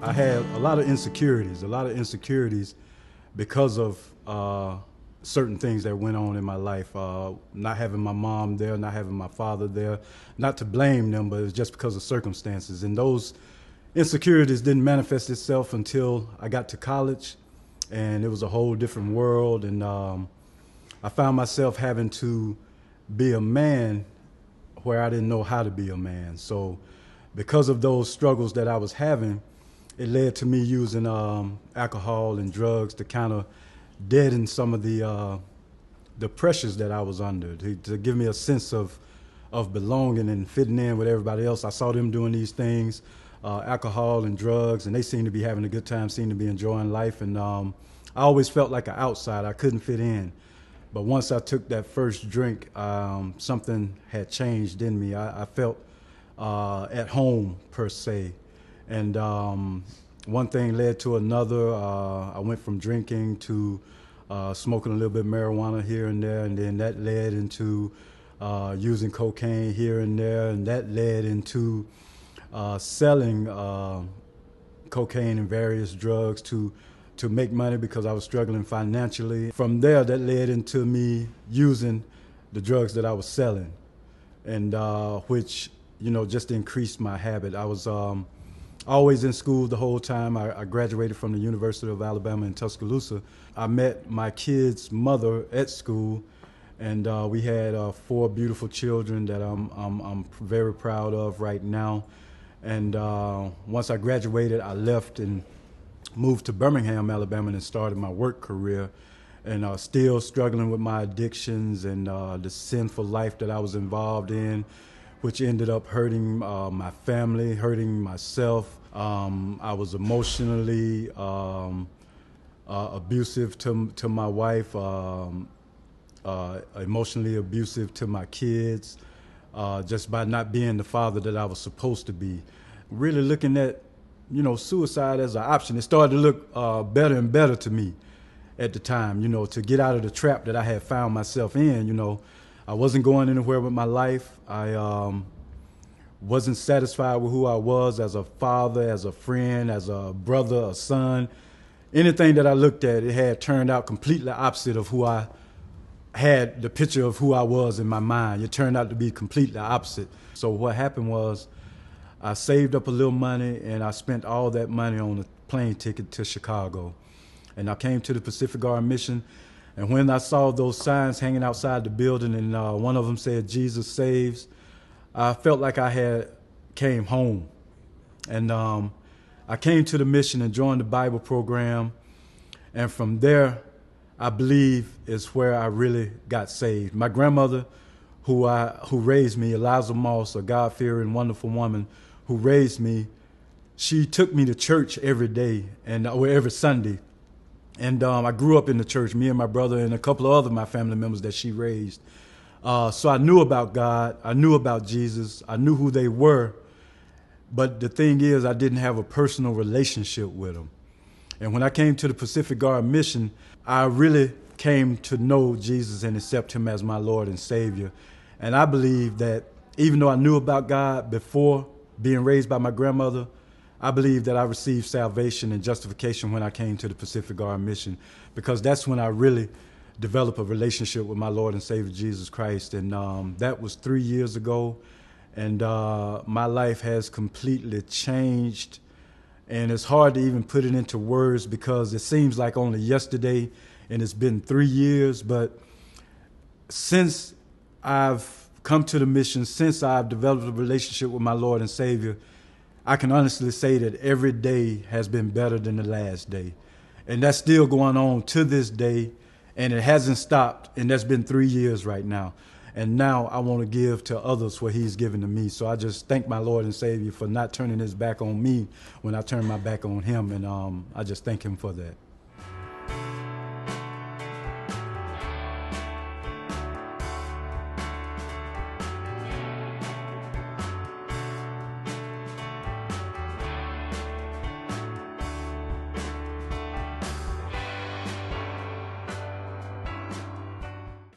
I had a lot of insecurities because of certain things that went on in my life. Not having my mom there, not having my father there, not to blame them, but it's just because of circumstances. And those insecurities didn't manifest itself until I got to college, and it was a whole different world. And I found myself having to be a man where I didn't know how to be a man. So because of those struggles that I was having, it led to me using alcohol and drugs to kind of deaden some of the pressures that I was under, to give me a sense of belonging and fitting in with everybody else. I saw them doing these things, alcohol and drugs, and they seemed to be having a good time, seemed to be enjoying life. And I always felt like an outsider. I couldn't fit in. But once I took that first drink, something had changed in me. I felt at home, per se. And one thing led to another. I went from drinking to smoking a little bit of marijuana here and there, and then that led into using cocaine here and there, and that led into selling cocaine and various drugs to make money because I was struggling financially. From there, that led into me using the drugs that I was selling, and which, just increased my habit. I was always in school the whole time. I graduated from the University of Alabama in Tuscaloosa. I met my kid's mother at school, and we had 4 beautiful children that I'm very proud of right now. And once I graduated, I left and moved to Birmingham, Alabama, and started my work career. And still struggling with my addictions and the sinful life that I was involved in, which ended up hurting my family, hurting myself. I was emotionally abusive to my wife, emotionally abusive to my kids, just by not being the father that I was supposed to be. Really looking at, suicide as an option. It started to look better and better to me at the time, to get out of the trap that I had found myself in. I wasn't going anywhere with my life. I wasn't satisfied with who I was as a father, as a friend, as a brother, a son. Anything that I looked at, it had turned out completely opposite of who I had, the picture of who I was in my mind. It turned out to be completely opposite. So what happened was I saved up a little money, and I spent all that money on a plane ticket to Chicago. And I came to the Pacific Guard mission, and when I saw those signs hanging outside the building, and one of them said, "Jesus saves," I felt like I had came home. And I came to the mission and joined the Bible program. And from there, I believe, is where I really got saved. My grandmother, who raised me, Eliza Moss, a God-fearing, wonderful woman who raised me, she took me to church every day and every Sunday. And I grew up in the church, me and my brother and a couple of other my family members that she raised. So I knew about God, I knew about Jesus, I knew who they were. But the thing is, I didn't have a personal relationship with them. And when I came to the Pacific Guard mission, I really came to know Jesus and accept him as my Lord and Savior. And I believe that even though I knew about God before being raised by my grandmother, I believe that I received salvation and justification when I came to the Pacific Guard mission, because that's when I really developed a relationship with my Lord and Savior Jesus Christ. And that was 3 years ago. And my life has completely changed. And it's hard to even put it into words because it seems like only yesterday and it's been 3 years. But since I've come to the mission, since I've developed a relationship with my Lord and Savior, I can honestly say that every day has been better than the last day. And that's still going on to this day, and it hasn't stopped, and that's been 3 years right now. And now I want to give to others what he's given to me. So I just thank my Lord and Savior for not turning his back on me when I turn my back on him, and I just thank him for that.